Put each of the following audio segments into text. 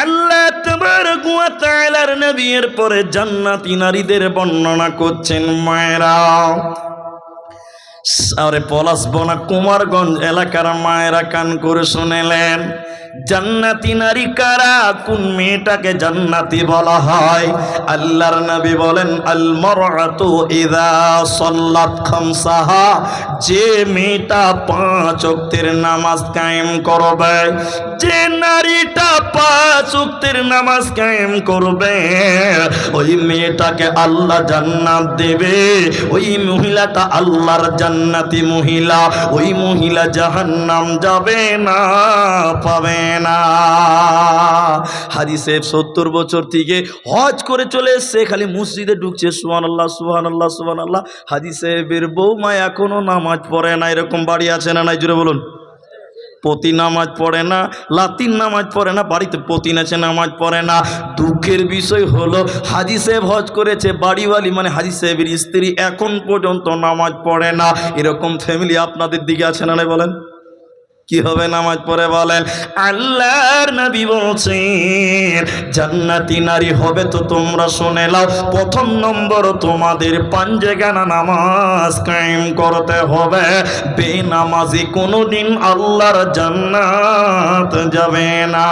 আল্লাহ তাবারাক ওয়া তাআলার নবীর পরে জান্নাতি নারীদের বর্ণনা করছেন। মায়েরা, আরে পলাশবনা কুমারগঞ্জ এলাকার মায়েরা কান করে শুনেলেন। জান্নাতি নারী কারা? কোন মেয়েটাকে জান্নাতি বলা হয়? আল্লাহর নবী বলেন, আল মারআতু ইযা সাল্লাত খামসাহা, যে মেয়েটা 5 ওয়াক্তের নামাজ কায়েম করবে, যে নারীটা 5 ওয়াক্তের নামাজ কায়েম করবে, ওই মেয়েটাকে আল্লাহ জান্নাত দেবে। ওই মহিলাটা আল্লাহর জান্নাতি মহিলা। ওই মহিলা জাহান্নাম যাবে না, পাবে না। হাদিসে 70 বছর থেকে হজ করে চলে এসছে, খালি মসজিদে ঢুকছে সুবহানাল্লাহ সুবহানাল্লাহ সুবহানাল্লাহ। হাদিসে বের বৌমা এখনো নামাজ পড়ে না, এরকম বাড়ি আছে না নাই? জুড়ে বলুন। প্রতি নামাজ পড়ে না, লাতিন নামাজ পড়ে না, বাড়িতে প্রতি আছে নামাজ পড়ে না। দুঃখের বিষয় হলো হাজী সাহেব হজ করেছে, বাড়িওয়ালি মানে হাজী সাহেবের স্ত্রী এখন পর্যন্ত নামাজ পড়ে না। এরকম ফ্যামিলি আপনাদের দিকে আছে না নাই? বলেন কি হবে নামাজ পড়ে? বলেন। আল্লাহর নবী বলছেন জান্নাতি নারী হবে তো তোমরা শুনে নাও। প্রথম নম্বর, তোমাদের পাঞ্জেগানা নামাজ কায়েম করতে হবে। বেনামাজি কোনোদিন আল্লাহর জান্নাত যাবে না।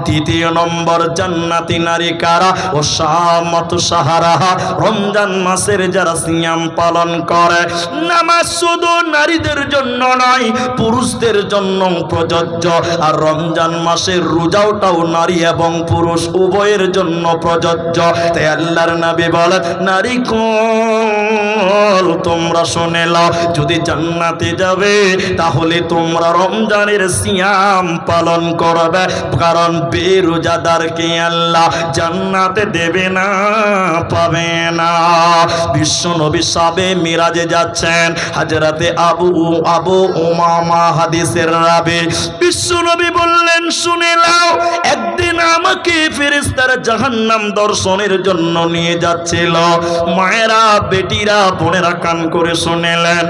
দ্বিতীয় নম্বর, জান্নাতি নারী কারা? ও শামাত সাহারাহা, রমজান মাসের যারা সিয়াম পালন করে। নামাজ শুধু নারীদের জন্য নয়, পুরুষদের জন্য প্রযোজ্য। আর রমজান মাসের রোজাটাও নারী এবং পুরুষ উভয়ের জন্য প্রযোজ্য। তাই আল্লাহর নবী বলেন, নারী কোল তোমরা শুনে নাও, যদি জান্নাতে যাবে তাহলে তোমরা রমজানের সিয়াম পালন করবে। কারণ বেরোজাদারকে আল্লাহ জান্নাতে দেবে না, পাবে না। বিশ্ব নবী সাবে মিরাজে যাচ্ছেন, হযরতে আবু উমামা হাদিসের রাবি। বিশ্ব নবী বললেন, শুনে নাও, একদিন আমাকে ফেরেশতারা জাহান্নাম দর্শনের জন্য নিয়ে যাচ্ছিল। মায়েরা, বেটিরা, বোনেরা কান করে শুনেলেন।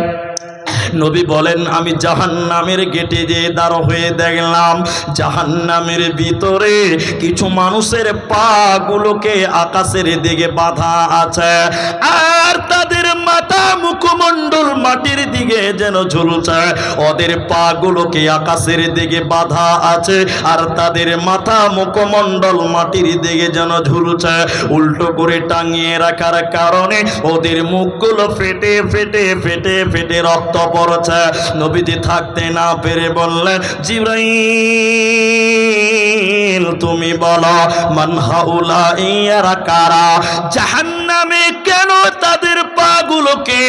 নবী বলেন, আমি জাহান্নামের গেটে যে দাঁড় হয়ে দেখলাম জাহান্নামের ভিতরে কিছু মানুষের পা গুলোকে আকাশের দিকে বাঁধা আছে, আর তাদের মাথা মুখমণ্ডল মাটির দিকে যেন ঝুলছে। ওদের পা গুলোকে আকাশের দিকে বাঁধা আছে, আর তাদের মাথা মুখমণ্ডল মাটির দিকে যেন ঝুলছে। উল্টো করে টাঙিয়ে রাখার কারণে ওদের মুখগুলো ফেটে ফেটে ফেটে ফেটে রক্ত পড়ছে। নবীজি থাকতে না পেরে বললেন, জিবরাইল তুমি বলো, মান হাউলা, ইয়া কারা? জাহান্নামে কেন তাদের পাগুলোকে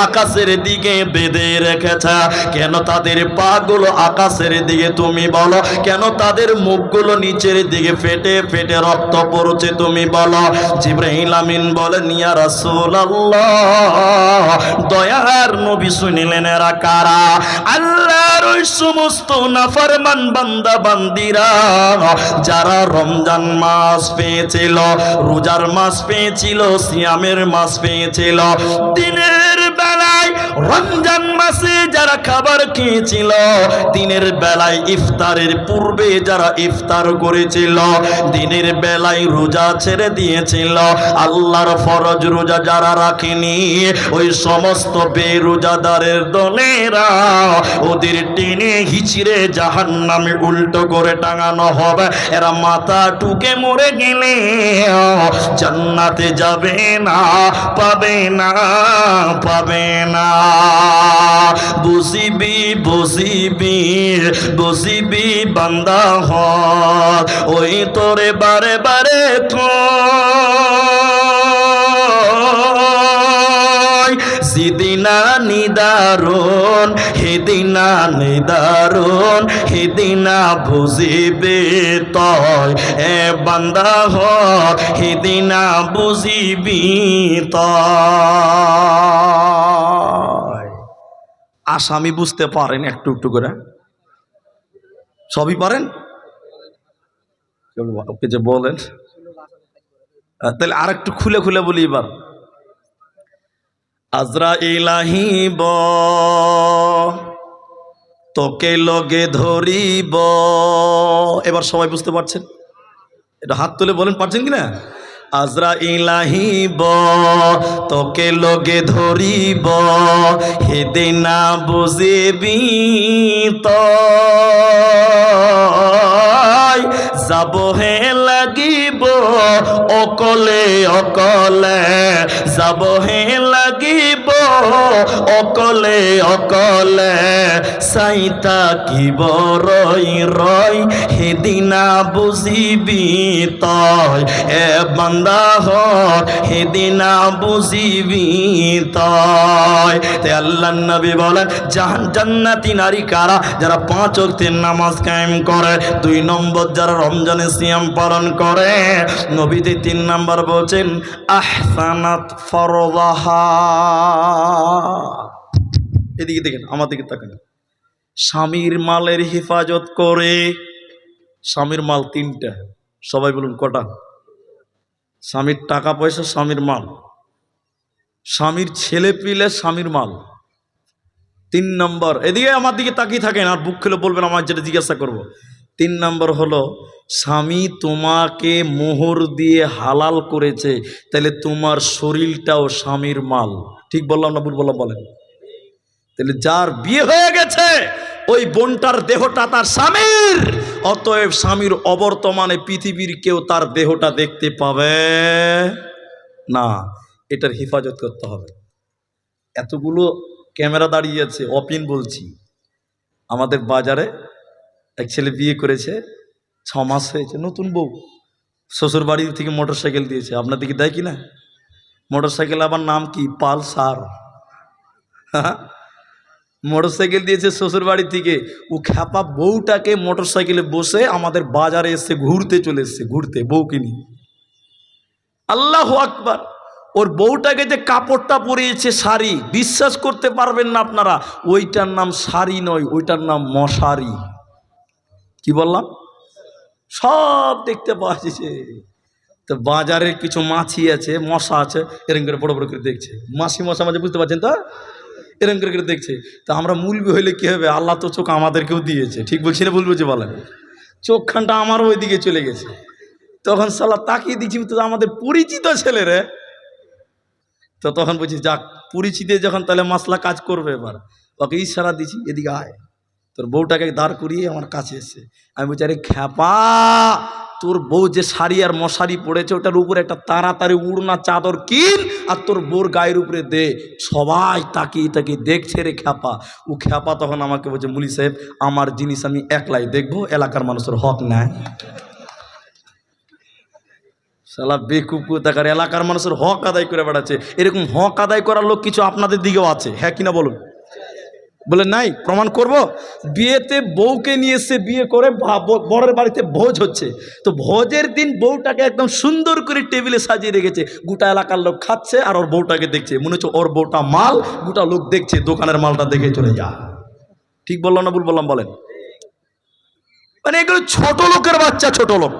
আকাশের দিকে বেঁধে রেখেছে? কেন তাদের পাগুলো আকাশের দিকে? তুমি বলো, কেন তাদের মুখগুলো নিচের দিকে ফেটে ফেটে রক্ত পড়ছে? তুমি বলো। জিবরাইল আমিন বলেন, ইয়া রাসূলুল্লাহ, দয়ার নবী শুনিলেন, এরা কারা? আল্লাহর ওই সমস্ত নাফরমান বান্দা বান্দিরা যারা রমজান মাস পেয়েছিল, রোজার মাস পেয়েছিল, সিয়ামের মাস পেয়েছিল। দিনের বেলায় রমজান মাসে যারা খাবার খেয়েছিল, দিনের বেলায় ইফতারের পূর্বে যারা ইফতার করেছিল, দিনের বেলায় রোজা ছেড়ে দিয়েছিল, আল্লাহর ফরজ রোজা যারা রাখেনি, ওই সমস্ত বেরোজাদারের দলেরা ওদের টেনে হিচড়ে জাহান্নামে উল্টো করে টাঙানো হবে। এরা মাথা টুকে মরে গেলে জান্নাতে যাবে না, পাবে না, পাবে না। বুঝিবি বুঝিবি বুঝিবি বান্দা হ, ওই তোরে বারে বারে সিদিনা নিদারুন, হেদিনা নিদারুন, হেদিনা বুঝিবে তয়, এ বান্দা হ, হেদিনা বুঝিবি তয়। আসামি বুঝতে পারেন একটু একটু করে? সবই পারেন? ওকে যে বলেন, তাহলে আর একটু খুলে খুলে বলি এবার। আজরাইল আহিব তোকে লগে ধরিব। এবার সবাই বুঝতে পারছেন? এটা হাত তুলে বলেন, পারছেন কিনা? আজরাইল আহিব তোকে লগে ধরিব, হেদিনা বুঝিবি তই, যাব হে লাগিব অকলে অকলে, যাব হে লাগিব অকলে অকলে, চাইতা কিব রই রই, হেদিনা বুঝিবি তই, এ বান্দা হর হেদিনা বুঝিবি তই। তাই আল্লাহর নবী বলেন জান্নাতি নারী কারা? যারা 5 ওয়াক্তের নামাজ কায়েম করে, 2 নম্বর যারা রমজানে সিয়াম পালন করে। নবীজি 3 নম্বর বলছেন আহসানাত ফরদাহা। এদিকে দেখেন, আমার দিকে তাকান। স্বামীর মালের হেফাজত করে। স্বামীর মাল 3টা, সবাই বলুন কটা? স্বামীর টাকা পয়সা স্বামীর মাল, স্বামীর ছেলে পিলে স্বামীর মাল। 3 নম্বর, এদিকে আমার দিকে তাকিয়ে থাকেন, আর বুক খুলে বলবেন আমার যেটা জিজ্ঞাসা করব। 3 নম্বর হলো স্বামী তোমাকে মোহর দিয়ে হালাল করেছে, তাহলে তোমার শরীরটাও স্বামীর মাল। ঠিক বললাম না ভুল বললাম বলেন? তাহলে যার বিয়ে হয়ে গেছে ওই বোনটার দেহটা তার স্বামীর, অতএব স্বামীর অবর্তমানে পৃথিবীর কেউ তার দেহটা দেখতে পাবে না। এটার হেফাজত করতে হবে। এতগুলো ক্যামেরা দাঁড়িয়ে আছে, অপিন বলছি। আমাদের বাজারে এক ছেলে বিয়ে করেছে, 6 মাস হয়েছে, নতুন বউ, শ্বশুর বাড়ি থেকে মোটরসাইকেল দিয়েছে। আপনার দিকে দেয় কি না? মোটরসাইকেল আবার নাম কি? পালসার। মোটরসাইকেল দিয়েছে শ্বশুর বাড়ি থেকে। ও খ্যাপা বউটাকে মোটরসাইকেলে বসে আমাদের বাজারে এসে ঘুরতে চলে এসছে, ঘুরতে বউকে নিয়ে। আল্লাহু আকবার। ওর বউটাকে যে কাপড়টা পরিয়েছে শাড়ি, বিশ্বাস করতে পারবেন না আপনারা, ওইটার নাম শাড়ি নয়, ওইটার নাম মশারি। কি বললাম? সব দেখতে পাওয়া যাচ্ছে। তো বাজারে কিছু মাছি আছে, মশা আছে, এরকম করে বড় বড় করে দেখছে। মাছি মশা মাঝে, বুঝতে পারছেন তো? এরকম করে দেখছে। তা আমরা মুলবি হইলে কি হবে? আল্লাহ তো চোখ আমাদেরকেও দিয়েছে, ঠিক বলছি না ভুল বলছি বলেন? চোখখানটা আমারও ওই দিকে চলে গেছে। তখন সালা তাকিয়ে দিচ্ছি, তো আমাদের পরিচিত ছেলে রে। তো তখন বলছি যাক, পরিচিত যখন, তাহলে মাসলা কাজ করবে। এবার ওকে ইশারা দিচ্ছি, এদিকে আয়। তোর বউটাকে দাঁড় করিয়ে আমার কাছে এসে আমি বলছি, আরে খ্যাপা, তোর বউ যে শাড়ি আর মশারি পড়েছে, ওটার উপরে একটা তাড়াতাড়ি উড়না চাদর কিন আর তোর বউর গায়ের উপরে দে। সবাই তাকিয়ে তাকিয়ে দেখছে রে খ্যাপা। ও খ্যাপা তখন আমাকে বলছে, মুলি সাহেব আমার জিনিস আমি একলাই দেখবো, এলাকার মানুষের হক নেয়। শালা বেকুব কোথাকার, এলাকার মানুষের হক আদায় করে বেড়াচ্ছে। এরকম হক আদায় করার লোক কিছু আপনাদের দিকেও আছে, হ্যাঁ কিনা বলুন? বলে নাই, প্রমাণ করব। বিয়েতে বউকে নিয়ে এসে বিয়ে করে বরের বাড়িতে ভোজ হচ্ছে। তো ভোজের দিন বউটাকে একদম সুন্দর করে টেবিলে সাজিয়ে রেখেছে। গোটা এলাকার লোক খাচ্ছে আর ওর বউটাকে দেখছে, মনে হচ্ছে ওর বউটা মাল। গোটা লোক দেখছে, দোকানের মালটা দেখে চলে যা। ঠিক বললাম না ভুল বললাম বলেন? মানে এগুলো ছোট লোকের বাচ্চা, ছোট লোক,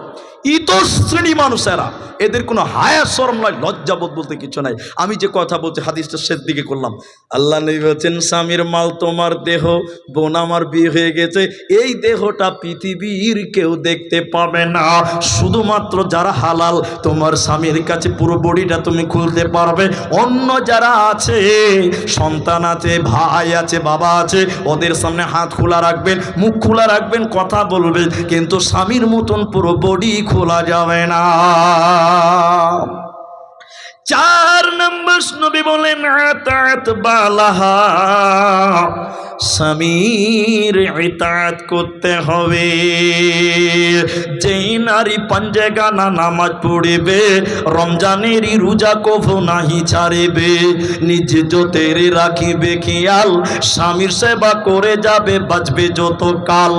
ইতর শ্রেণী মানুষেরা, এদের কোনো হায়া শরম নয়, লজ্জাবোধ বলতে কিছু নাই। আমি যে কথা বলছি হাদিসটা শেষ দিকে করলাম। আল্লাহ নবী বলছেন স্বামীর মাল তোমার দেহ। বোন আমার বিয়ে হয়ে গেছে, এই দেহটা পৃথিবীর কেউ দেখতে পাবে না, শুধুমাত্র যারা হালাল। তোমার স্বামীর কাছে পুরো বডিটা তুমি খুলতে পারবে। অন্য যারা আছে, সন্তান আছে, ভাই আছে, বাবা আছে, ওদের সামনে হাত খোলা রাখবেন, মুখ খোলা রাখবেন, কথা বলবেন, কিন্তু স্বামীর মতন পুরো বডি খোলা যাবে না। 4 নম্বর নবী বলেন আতাত বালাহা, স্বামীর ইতাআত করতে হবে। যেই নারী পাঞ্জেগানা নামাজ পড়িবে, রমজানেরই রোজা কভু নাহি ছাড়িবে, নিজ জোতের রাখিবে খেয়াল, স্বামীর সেবা করে যাবে, বাঁচবে যত কাল,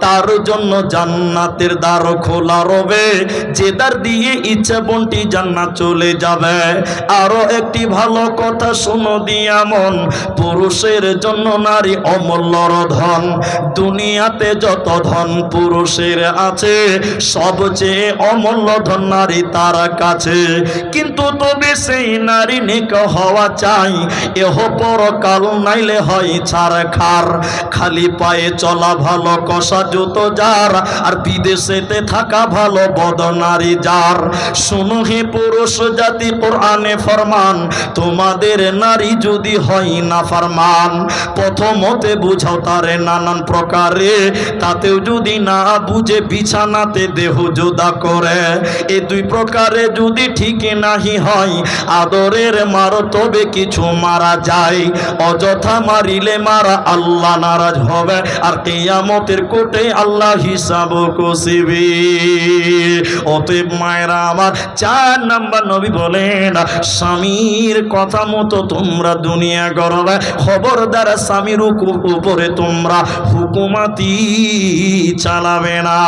তার জন্য জান্নাতের দ্বার খোলা রবে, যে দ্বার দিয়ে ইচ্ছে বন্টি জান্নাত চলে যাবে। আরো একটি ভালো কথা শুনো দিয়া মন, পুরুষের জন্য নারী অমূল্য ধন। দুনিয়াতে যত ধন পুরুষের আছে, সবচেয়ে অমূল্য ধন নারী তার কাছে। কিন্তু তবে সেই নারী নেক হওয়া চাই, এহ পরকাল নাইলে হয় ছারখার। খালি পায়ে চলা ভালো কষা জুতো যার, আর বিদেশেতে থাকা ভালো বদ নারী যার। শুনো হে পুরুষ জাতি, কোরআনে ফরমান, তোমাদের নারী যদি হয় না ফরমান, প্রথমতে বুঝাও তারে নানান প্রকারে, তাতেও যদি না বুঝে বিছানাতে দেহ জুদা করে। এই দুই প্রকারে যদি ঠিক নাহি হয়, আদরের মার তবে কিছু মারা যায়। অযথা মারিলে মারা আল্লাহ নারাজ হবে, আর কিয়ামতের কোর্টে আল্লাহ হিসাব কষিবে। অতএব মায়েরা আমার, 4 নাম্বার নবী বলেন, স্বামীর কথা মতো তোমরা দুনিয়া গড়বে। খবরদার স্বামীর উপরে তোমরা হুকুমাতি চালাবে না।